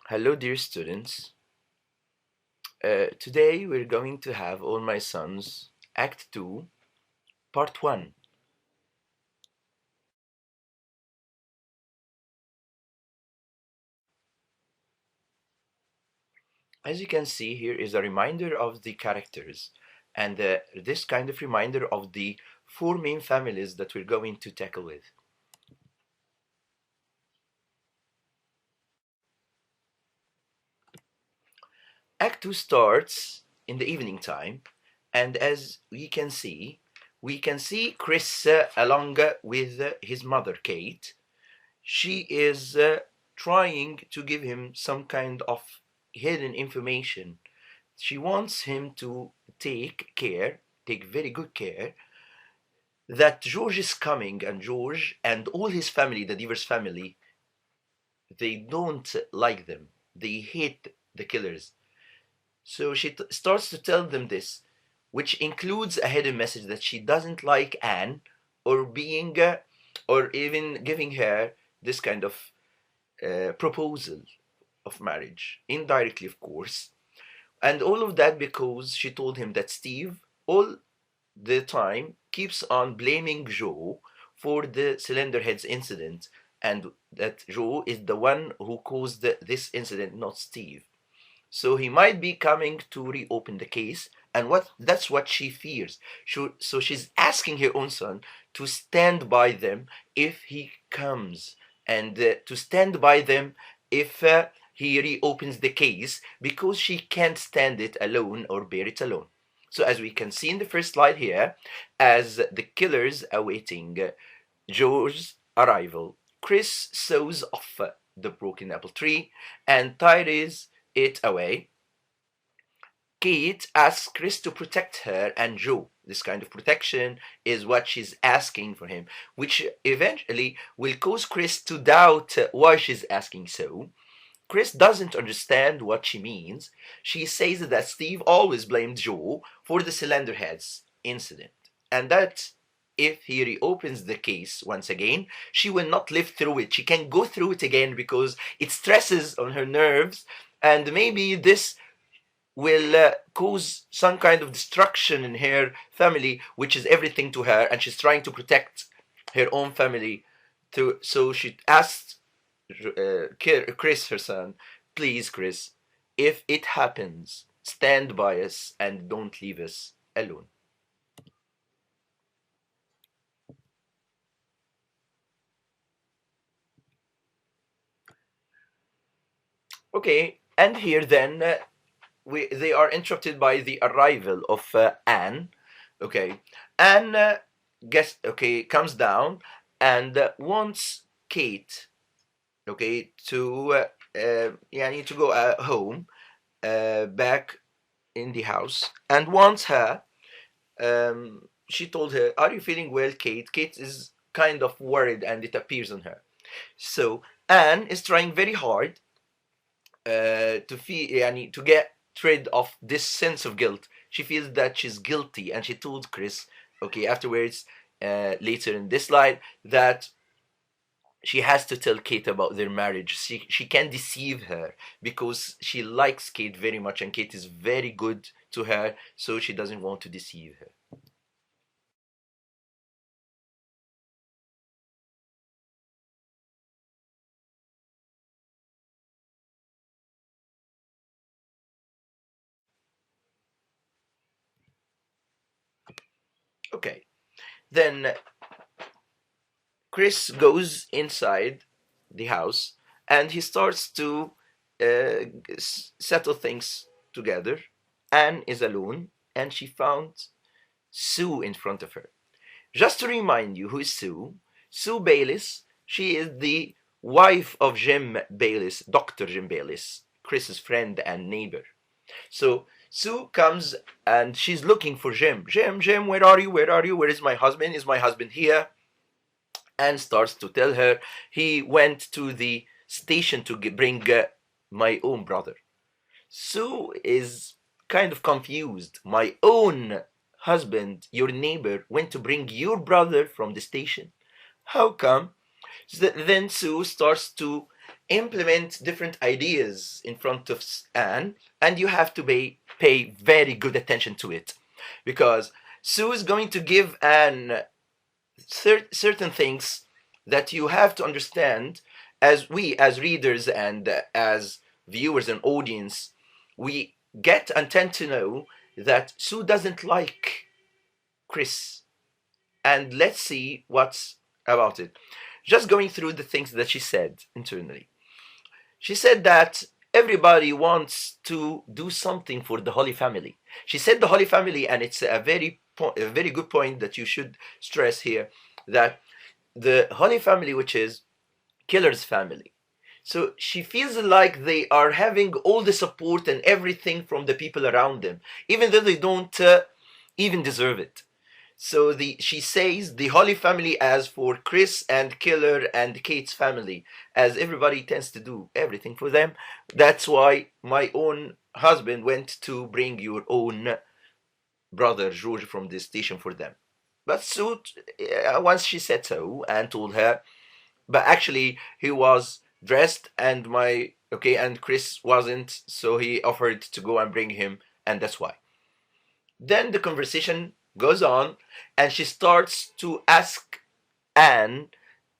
Hello, dear students. Today we're going to have All My Sons, Act 2, Part 1. As you can see, here is a reminder of the characters, and this kind of reminder of the four main families that we're going to tackle with. Act 2 starts in the evening time, and as we can see Chris along with his mother, Kate. She is trying to give him some kind of hidden information. She wants him to take very good care that George is coming, and George and all his family, the Devers family, they don't like them. They hate the killers. So she starts to tell them this, which includes a hidden message that she doesn't like Anne, or being, or even giving her this kind of proposal of marriage, indirectly, of course. And all of that because she told him that Steve, all the time, keeps on blaming Joe for the cylinder heads incident, and that Joe is the one who caused this incident, not Steve. So he might be coming to reopen the case, and that's what she fears. So she's asking her own son to stand by them if he comes, and to stand by them if he reopens the case, because she can't stand it alone or bear it alone. So as we can see in the first slide here, as the killers awaiting Joe's arrival, Chris saws off the broken apple tree and ties it away. Kate asks Chris to protect her and Joe. This kind of protection is what she's asking for him, which eventually will cause Chris to doubt why she's asking so. Chris doesn't understand what she means. She says that Steve always blamed Joe for the cylinder heads incident, and that if he reopens the case once again, she will not live through it. She can go through it again because it stresses on her nerves, and maybe this will cause some kind of destruction in her family, which is everything to her, and she's trying to protect her own family. So she asked Chris, her son, please, Chris, if it happens, stand by us and don't leave us alone. Okay, and here then they are interrupted by the arrival of Anne. Okay, Anne comes down and wants Kate, okay, to need to go home, back in the house, and wants her. She told her, "Are you feeling well, Kate?" Kate is kind of worried, and it appears on her. So Anne is trying very hard to get rid of this sense of guilt. She feels that she's guilty, and she told Chris, okay, afterwards, later in this slide, that she has to tell Kate about their marriage. She can't deceive her because she likes Kate very much, and Kate is very good to her, so she doesn't want to deceive her. Okay, then Chris goes inside the house and he starts to settle things together. Anne is alone and she found Sue in front of her. Just to remind you who is Sue, Sue Bayliss, she is the wife of Jim Bayliss, Dr. Jim Bayliss, Chris's friend and neighbor. So Sue comes and she's looking for Jim. Jim, where are you? Where are you? Where is my husband? Is my husband here? And starts to tell her he went to the station to bring my own brother. Sue is kind of confused. My own husband, your neighbor, went to bring your brother from the station. How come? Then Sue starts to implement different ideas in front of Anne, and you have to pay very good attention to it, because Sue is going to give Anne certain things that you have to understand. As we, as readers and as viewers and audience, we get and tend to know that Sue doesn't like Chris. And let's see what's about it. Just going through the things that she said internally. She said that everybody wants to do something for the Holy Family. She said the Holy Family, and it's a very good point that you should stress here, that the Holy Family, which is Killer's family. So she feels like they are having all the support and everything from the people around them, even though they don't even deserve it. So she says the Holy Family, as for Chris and Killer and Kate's family, as everybody tends to do everything for them. That's why my own husband went to bring your own brother George from the station for them. But Sue, once she said so and told her, but actually he was dressed and and Chris wasn't, so he offered to go and bring him, and that's why. Then the conversation goes on, and she starts to ask Anne,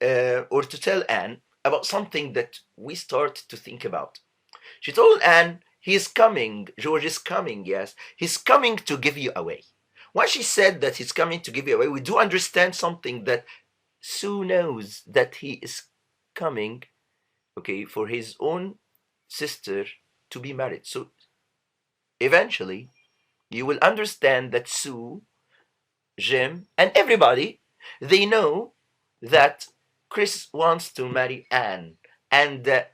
or to tell Anne about something that we start to think about. She told Anne, he's coming, George is coming, yes, he's coming to give you away. When she said that he's coming to give you away, we do understand something, that Sue knows that he is coming, for his own sister to be married. So eventually, you will understand that Sue, Jim, and everybody, they know that Chris wants to marry Anne, and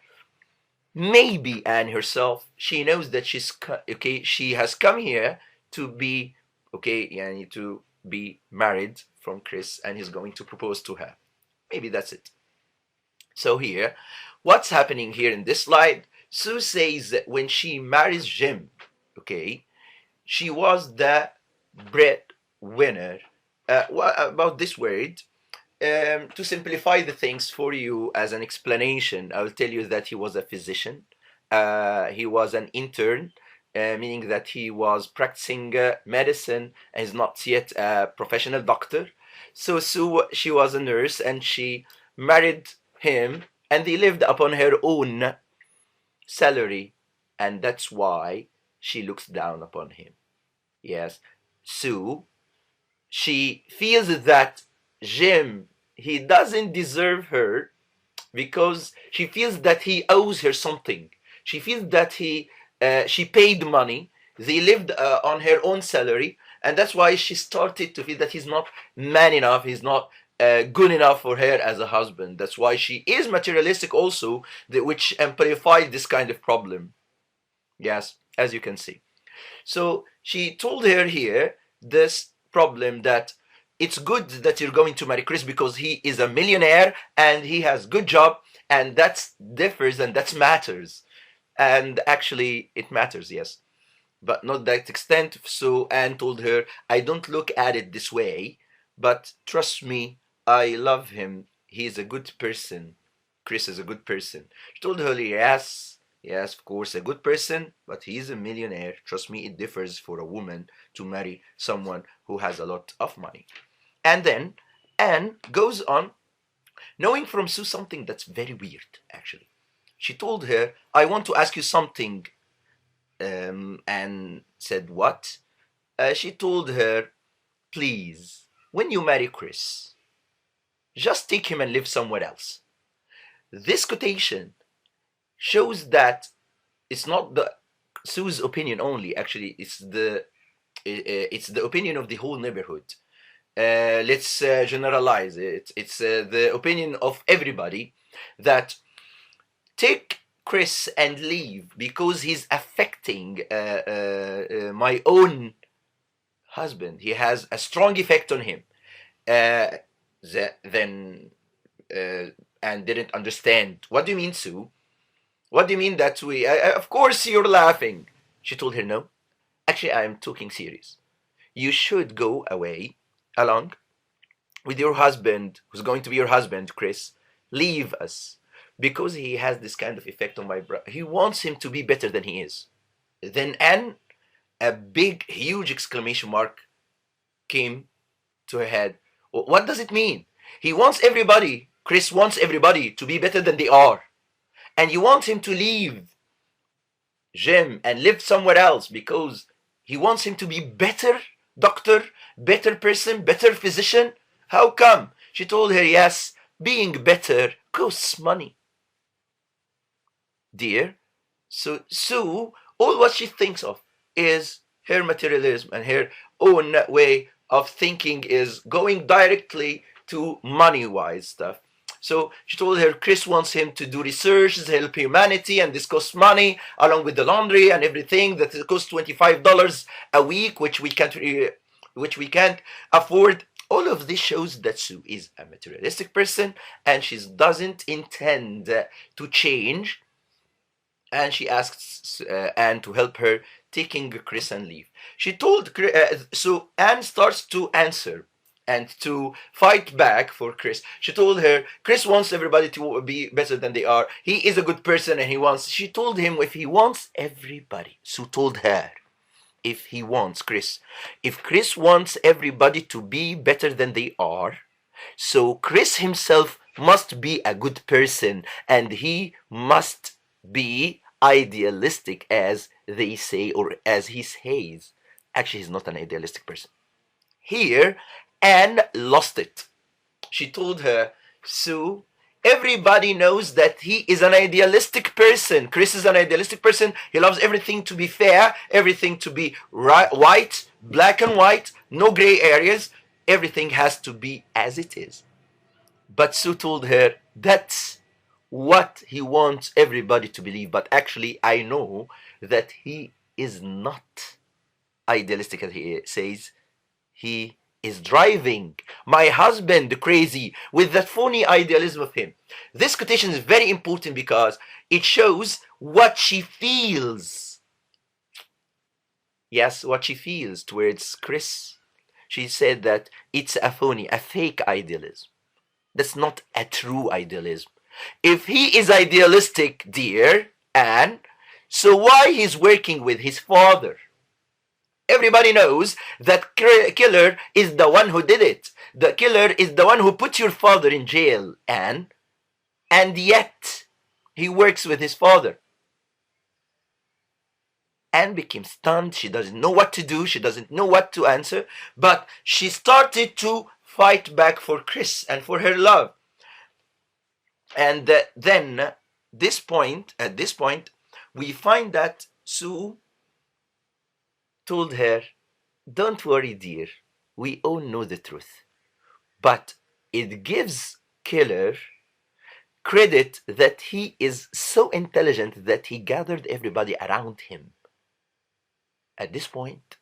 maybe Anne herself, she knows that she has come here to be to be married from Chris, and he's going to propose to her. Maybe that's it. So here, what's happening here in this slide? Sue says that when she marries Jim, she was the breadwinner. What about this word? To simplify the things for you as an explanation, I will tell you that he was a physician. He was an intern, meaning that he was practicing medicine and is not yet a professional doctor. So Sue, she was a nurse, and she married him, and they lived upon her own salary, and that's why she looks down upon him. Yes, Sue, she feels that Jim, he doesn't deserve her, because she feels that he owes her something. She feels that she paid money. They lived on her own salary, and that's why she started to feel that he's not man enough. He's not good enough for her as a husband. That's why she is materialistic also, which amplified this kind of problem. Yes, as you can see. So she told her here this problem, that it's good that you're going to marry Chris because he is a millionaire and he has good job, and that differs and that matters. And actually it matters, yes, but not that extent. So Anne told her, I don't look at it this way, but trust me, I love him. He's a good person. Chris is a good person. She told her, yes, of course, a good person, but he's a millionaire. Trust me, it differs for a woman to marry someone who has a lot of money. And then Anne goes on, knowing from Sue something that's very weird, actually. She told her, I want to ask you something. Anne said, what? She told her, please, when you marry Chris, just take him and live somewhere else. This quotation shows that it's not Sue's opinion only. Actually, it's the opinion of the whole neighborhood. Let's generalize it. It's the opinion of everybody, that take Chris and leave because he's affecting my own husband. He has a strong effect on him. Then and didn't understand. What do you mean, Sue? What do you mean that we? Of course you're laughing. She told her, no. Actually, I am talking serious. You should go away, along with your husband, who's going to be your husband, Chris. Leave us. because he has this kind of effect on my brother. He wants him to be better than he is. Then Anne, a big, huge exclamation mark came to her head. What does it mean? He wants everybody, Chris wants everybody to be better than they are. And you want him to leave Jim and live somewhere else because he wants him to be better doctor, better person, better physician. How come? She told her, yes, being better costs money. Dear, so Sue, all what she thinks of is her materialism, and her own way of thinking is going directly to money-wise stuff. So she told her Chris wants him to do research, help humanity, and this costs money, along with the laundry and everything. That it costs $25 a week, which we can't afford. All of this shows that Sue is a materialistic person, and she doesn't intend to change. And she asks Anne to help her taking Chris and leave. She told so Anne starts to answer and to fight back for Chris. She told her Chris wants everybody to be better than they are. He is a good person, and he wants. She told him if he wants everybody. Sue told her if he wants Chris, if Chris wants everybody to be better than they are, so Chris himself must be a good person, and he must be idealistic, as they say, or as he says. Actually, he's not an idealistic person. Here, Anne lost it. She told her, Sue, everybody knows that he is an idealistic person. Chris is an idealistic person. He loves everything to be fair, everything to be white, black and white, no gray areas. Everything has to be as it is. But Sue told her, that's what he wants everybody to believe. But actually, I know that he is not idealistic, as he says. He is driving my husband crazy with that phony idealism of him. This quotation is very important because it shows what she feels. Yes, what she feels towards Chris. She said that it's a phony, a fake idealism. That's not a true idealism. If he is idealistic, dear Anne, so why he's working with his father? Everybody knows that killer is the one who did it. The killer is the one who put your father in jail, Anne. And yet, he works with his father. Anne became stunned. She doesn't know what to do. She doesn't know what to answer. But she started to fight back for Chris and for her love. And then, at this point, we find that Sue told her, don't worry, dear, we all know the truth. But it gives Killer credit that he is so intelligent that he gathered everybody around him. At this point,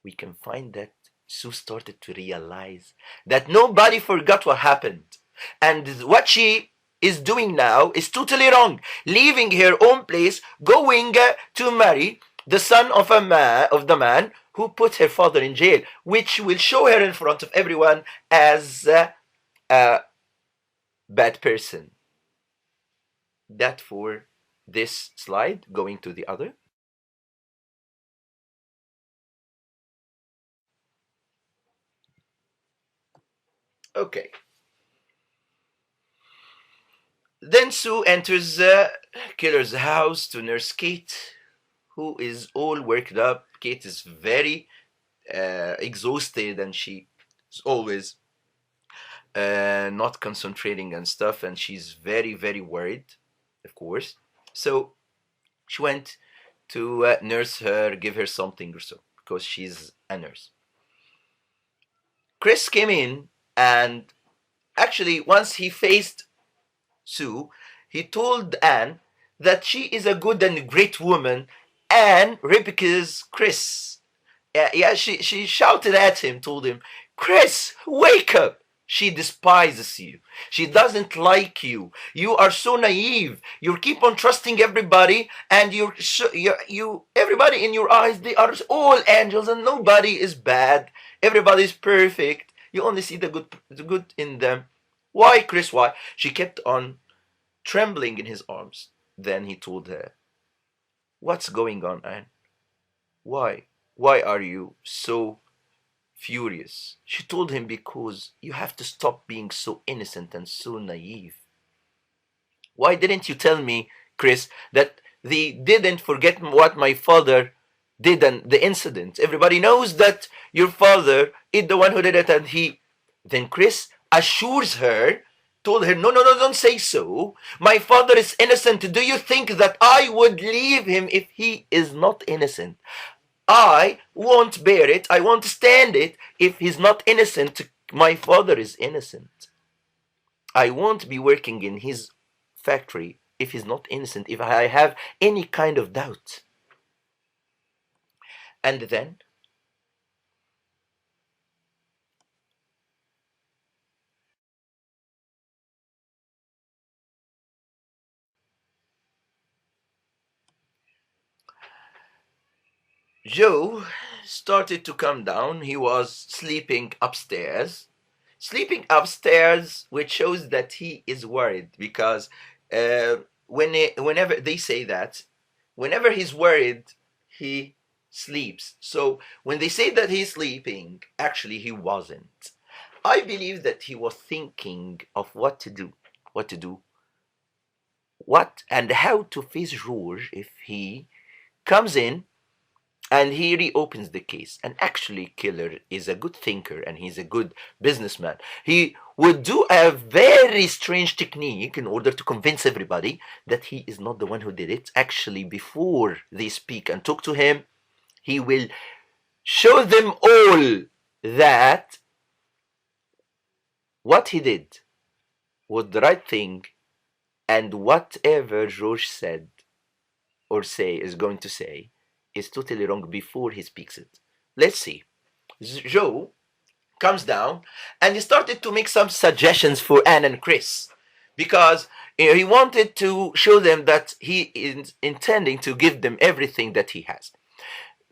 we can find that Sue started to realize that nobody forgot what happened. And what she is doing now is totally wrong. Leaving her own place, going to marry the son of the man who put her father in jail, which will show her in front of everyone as a bad person. That for this slide. Going to the other. Okay. Then Sue enters Killer's house to nurse Kate, who is all worked up. Kate is very exhausted, and she is always not concentrating and stuff, and she's very, very worried, of course. So she went to nurse her, give her something or so, because she's a nurse. Chris came in, and actually, once he faced Sue, he told Anne that she is a good and great woman, and Rebecca's Chris. She shouted at him, told him, Chris, wake up! She despises you. She doesn't like you. You are so naive. You keep on trusting everybody, and everybody in your eyes, they are all angels, and nobody is bad. Everybody is perfect. You only see the good in them. Why, Chris? Why? She kept on trembling in his arms. Then he told her, "What's going on, Anne? Why? Why are you so furious?" She told him, "Because you have to stop being so innocent and so naive. Why didn't you tell me, Chris, that they didn't forget what my father did and the incident? Everybody knows that your father is the one who did it, and he..." Then Chris assures her, told her, "No, no, no, don't say so. My father is innocent. Do you think that I would leave him if he is not innocent? I won't bear it. I won't stand it if he's not innocent. My father is innocent. I won't be working in his factory if he's not innocent, if I have any kind of doubt." And then Joe started to come down. He was sleeping upstairs. Sleeping upstairs, which shows that he is worried because whenever they say that, whenever he's worried, he sleeps. So when they say that he's sleeping, actually he wasn't. I believe that he was thinking of what to do, what and how to face George if he comes in and he reopens the case. And actually, Killer is a good thinker and he's a good businessman. He would do a very strange technique in order to convince everybody that he is not the one who did it. Actually, before they speak and talk to him, he will show them all that what he did was the right thing, and whatever George said or is going to say is totally wrong before he speaks it. Let's see. Joe comes down and he started to make some suggestions for Anne and Chris because he wanted to show them that he is intending to give them everything that he has.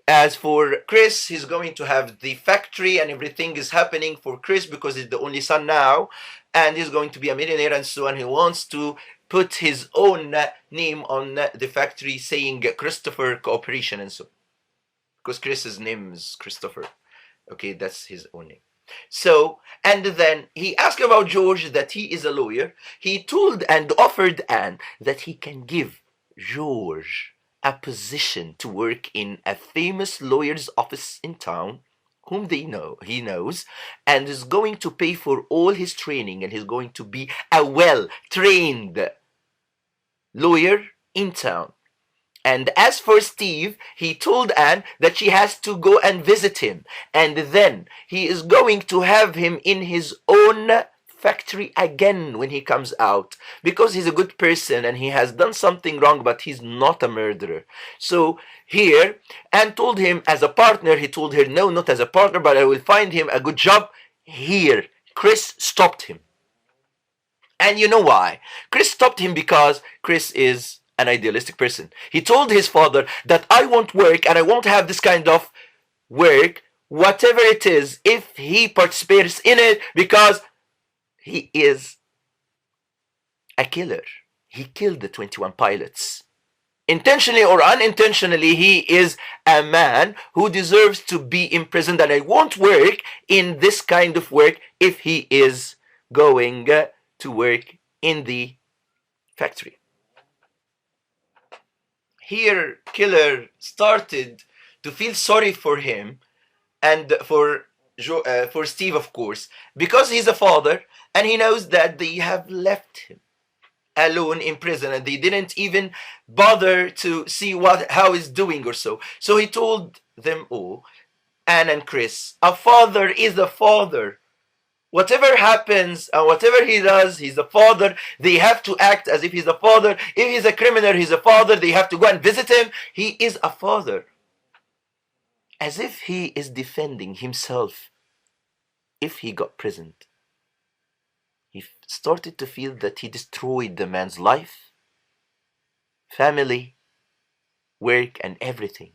As for Chris, he's going to have the factory and everything is happening for Chris because he's the only son now, and he's going to be a millionaire and so on. He wants to put his own name on the factory saying Christopher Cooperation and so, because Chris's name is Christopher. Okay, that's his own name. So, and then he asked about George that he is a lawyer. He told and offered Anne that he can give George a position to work in a famous lawyer's office in town whom he knows, and is going to pay for all his training, and he's going to be a well-trained lawyer in town. And as for Steve, he told Anne that she has to go and visit him, and then he is going to have him in his own factory again when he comes out, because he's a good person and he has done something wrong, but he's not a murderer. So here, Anne told him as a partner. He told her, "No, not as a partner, but I will find him a good job." Here, Chris stopped him. And you know why? Chris stopped him because Chris is an idealistic person. He told his father that I won't work and I won't have this kind of work, whatever it is, if he participates in it, because he is a killer. He killed the 21 pilots. Intentionally or unintentionally, he is a man who deserves to be imprisoned, and I won't work in this kind of work if he is going to work in the factory. Here, Killer started to feel sorry for him and for Steve, of course, because he's a father and he knows that they have left him alone in prison and they didn't even bother to see how he's doing or so. So he told them all, Anne and Chris, a father is a father. Whatever happens and whatever he does, he's a father. They have to act as if he's a father. If he's a criminal, he's a father. They have to go and visit him. He is a father. As if he is defending himself if he got prisoned. He started to feel that he destroyed the man's life, family, work, and everything.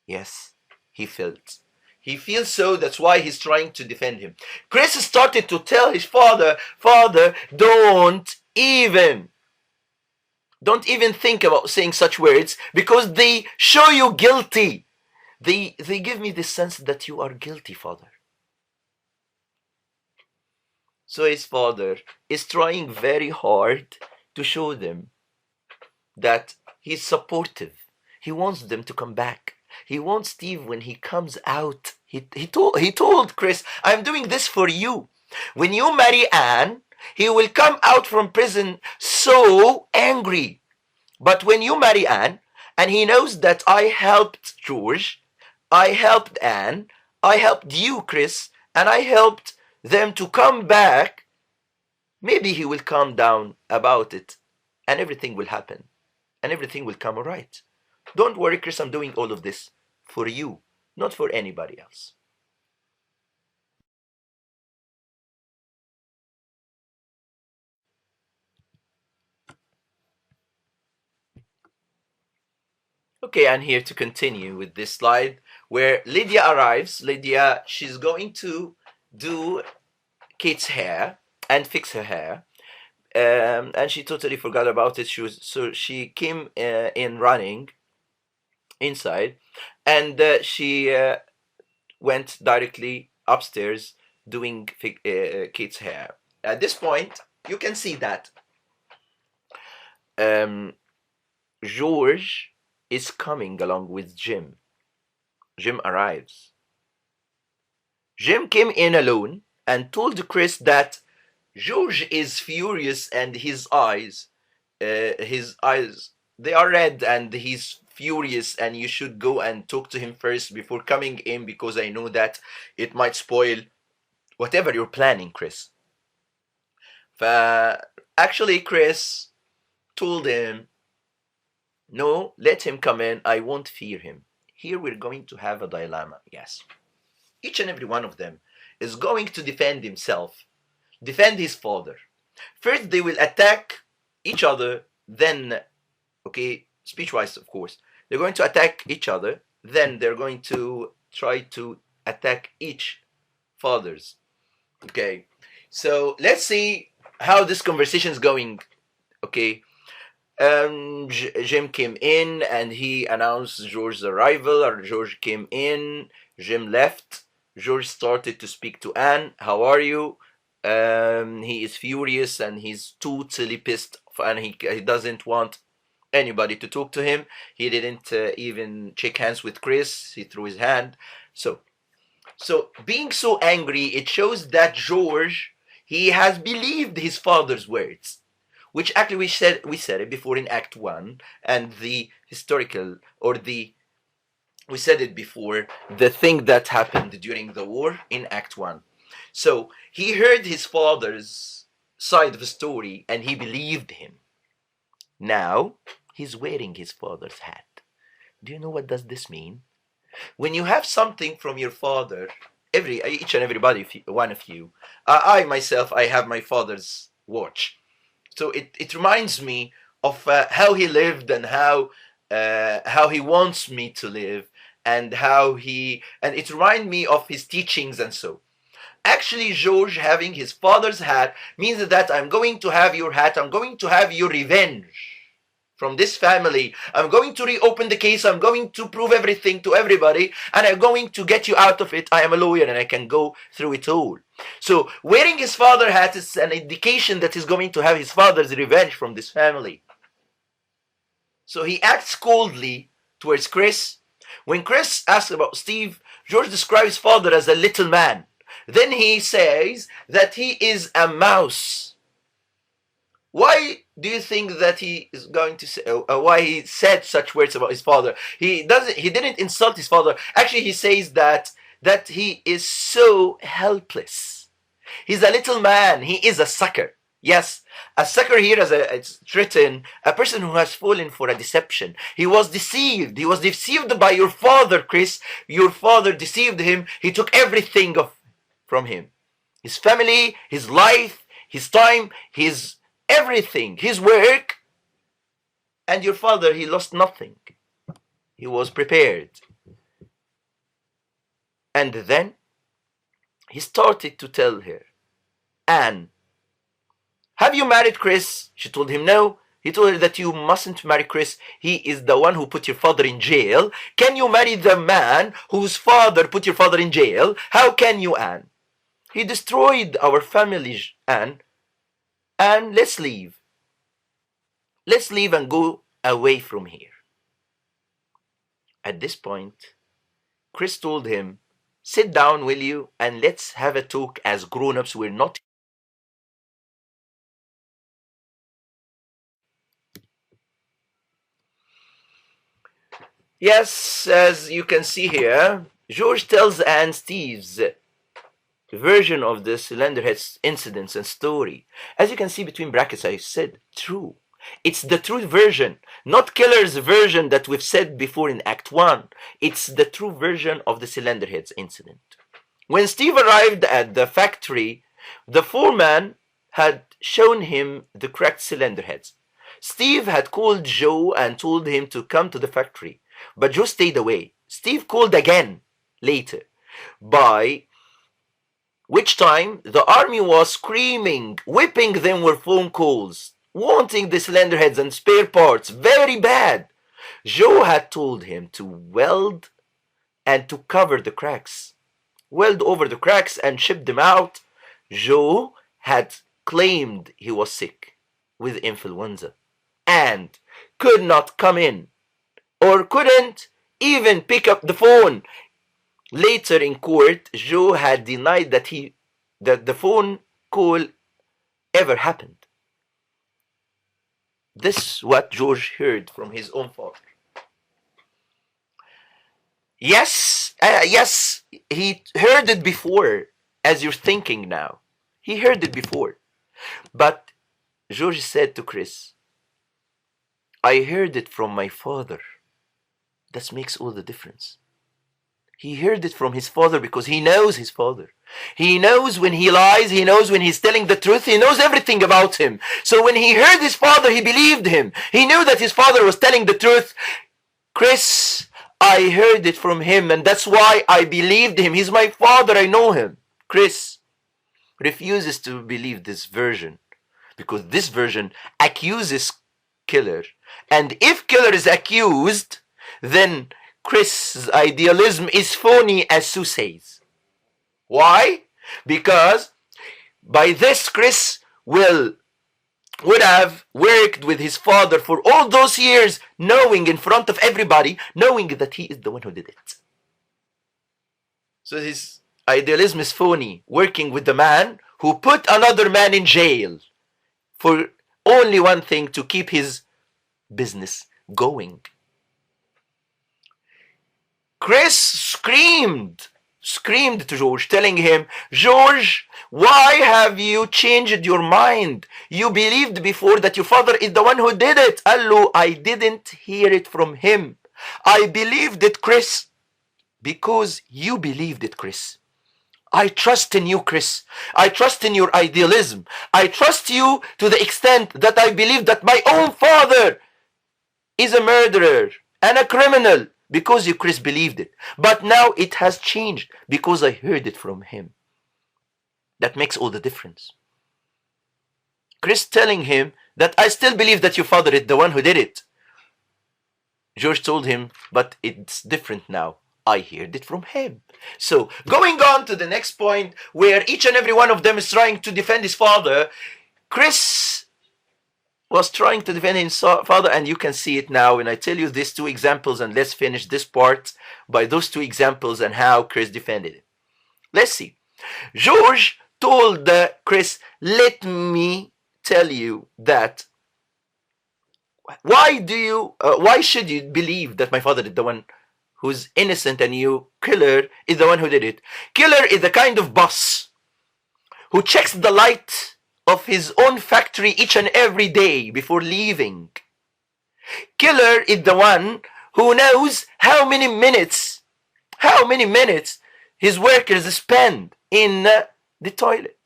Yes, he felt. He feels so, that's why he's trying to defend him. Chris started to tell his father, "Father, don't even Don't even think about saying such words because they show you guilty. They give me the sense that you are guilty, father. So his father is trying very hard to show them that he's supportive. He wants them to come back. He wants Steve when he comes out. He told Chris, I'm doing this for you. When you marry Anne, he will come out from prison so angry. But when you marry Anne, and he knows that I helped George, I helped Anne, I helped you, Chris, and I helped them to come back, maybe he will calm down about it and everything will happen and everything will come all right. Don't worry, Chris, I'm doing all of this for you, not for anybody else. Okay, and here to continue with this slide where Lydia arrives. Lydia, she's going to do Kate's hair and fix her hair. And she totally forgot about it. So she came in running inside, and she went directly upstairs doing Kate's hair. At this point, you can see that um, George is coming along with Jim. Jim arrives. Jim came in alone and told Chris that George is furious and his eyes, they are red and he's furious and you should go and talk to him first before coming in because I know that it might spoil whatever you're planning, Chris. Actually, Chris told him, no, let him come in. I won't fear him. Here we're going to have a dilemma. Yes. Each and every one of them is going to defend himself, defend his father. First, they will attack each other, then, okay, speech-wise, of course, they're going to attack each other, then they're going to try to attack each fathers. Okay, so let's see how this conversation is going. Okay, Jim came in and he announced George's arrival. Or George came in, Jim left. George started to speak to Anne. How are you? He is furious and he's totally pissed, and he doesn't want anybody to talk to him. He didn't even shake hands with Chris. He threw his hand. So being so angry, it shows that George, he has believed his father's words, which actually we said it before in Act 1, and the historical, or the we said it before, the thing that happened during the war in Act 1. So he heard his father's side of the story and he believed him. Now he's wearing his father's hat. Do you know what does this mean? When you have something from your father, each and everybody, one of you, I myself, I have my father's watch. So it reminds me of how he lived and how he wants me to live, and it reminds me of his teachings. And so actually, George having his father's hat means that I'm going to have your hat, I'm going to have your revenge from this family. I'm going to reopen the case, I'm going to prove everything to everybody, and I'm going to get you out of it. I am a lawyer and I can go through it all. So wearing his father's hat is an indication that he's going to have his father's revenge from this family. So he acts coldly towards Chris. When Chris asks about Steve, George describes father as a little man. Then he says that he is a mouse. Why do you think that he is going to say, why he said such words about his father? He didn't insult his father. Actually, he says that he is so helpless. He's a little man. He is a sucker. Yes, a sucker here, as it's written, a person who has fallen for a deception. He was deceived. He was deceived by your father, Chris. Your father deceived him. He took everything from him. His family, his life, his time, his everything, his work. And your father, he lost nothing. He was prepared. And then he started to tell her, Anne, have you married Chris? She told him no. He told her that you mustn't marry Chris. He is the one who put your father in jail. Can you marry the man whose father put your father in jail? How can you, Anne? He destroyed our family, Anne. Anne, let's leave. Let's leave and go away from here. At this point, Chris told him, sit down, will you, and let's have a talk as grown-ups. We're not. Yes, as you can see here, George tells Anne Steve's version of the Cylinderhead incidents and story. As you can see between brackets, I said true. It's the true version, not Killer's version that we've said before in Act 1. It's the true version of the Cylinderheads incident. When Steve arrived at the factory, the foreman had shown him the cracked cylinder heads. Steve had called Joe and told him to come to the factory, but Joe stayed away. Steve called again later, by which time the army was screaming, whipping them with phone calls, wanting the cylinder heads and spare parts very bad. Joe had told him to weld and to cover the cracks. Weld over the cracks and ship them out. Joe had claimed he was sick with influenza and could not come in, or couldn't even pick up the phone. Later in court, Joe had denied that the phone call ever happened. This is what George heard from his own father. Yes, he heard it before, as you're thinking now. He heard it before. But George said to Chris, I heard it from my father. That makes all the difference. He heard it from his father because he knows his father. He knows when he lies. He knows when he's telling the truth. He knows everything about him. So when he heard his father, he believed him. He knew that his father was telling the truth. Chris, I heard it from him, and that's why I believed him. He's my father. I know him. Chris refuses to believe this version because this version accuses Killer. And if Killer is accused, then Chris's idealism is phony, as Sue says. Why? Because by this Chris would have worked with his father for all those years, knowing in front of everybody, knowing that he is the one who did it. So his idealism is phony, working with the man who put another man in jail for only one thing, to keep his business going. Chris screamed to George, telling him, George, why have you changed your mind? You believed before that your father is the one who did it. Allo, I didn't hear it from him. I believed it, Chris, because you believed it, Chris. I trust in you, Chris. I trust in your idealism. I trust you to the extent that I believe that my own father is a murderer and a criminal, because you, Chris, believed it. But now it has changed because I heard it from him. That makes all the difference. Chris telling him that I still believe that your father is the one who did it. George told him, but it's different now. I heard it from him. So, going on to the next point, where each and every one of them is trying to defend his father, Chris was trying to defend his father, and you can see it now when I tell you these two examples, and let's finish this part by those two examples and how Chris defended it. Let's see. George told Chris, let me tell you that why should you believe that my father is the one who's innocent and you, Killer, is the one who did it? Killer is the kind of boss who checks the light of his own factory each and every day before leaving. Killer is the one who knows how many minutes his workers spend in the toilet.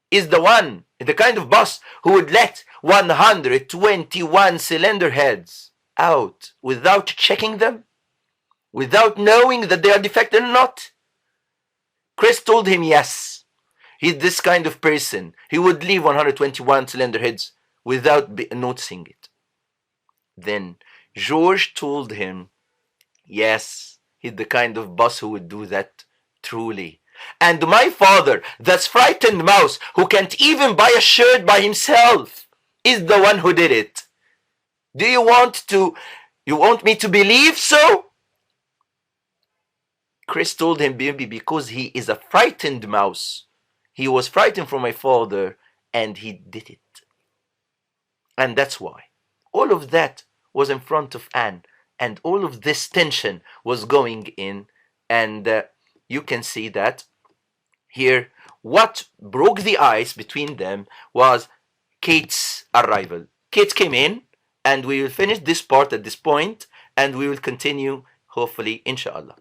Is the kind of boss who would let 121 cylinder heads out without checking them, without knowing that they are defective or not. Chris told him, yes, He's this kind of person. He would leave 121 cylinder heads without noticing it. Then George told him, yes, he's the kind of boss who would do that, truly. And my father, that frightened mouse who can't even buy a shirt by himself, is the one who did it. Do you want me to believe so? Chris told him, maybe because he is a frightened mouse. He was frightened from my father and he did it. And that's why. All of that was in front of Anne. And all of this tension was going in. And you can see that here, what broke the ice between them was Kate's arrival. Kate came in, and we will finish this part at this point, and we will continue, hopefully, inshallah.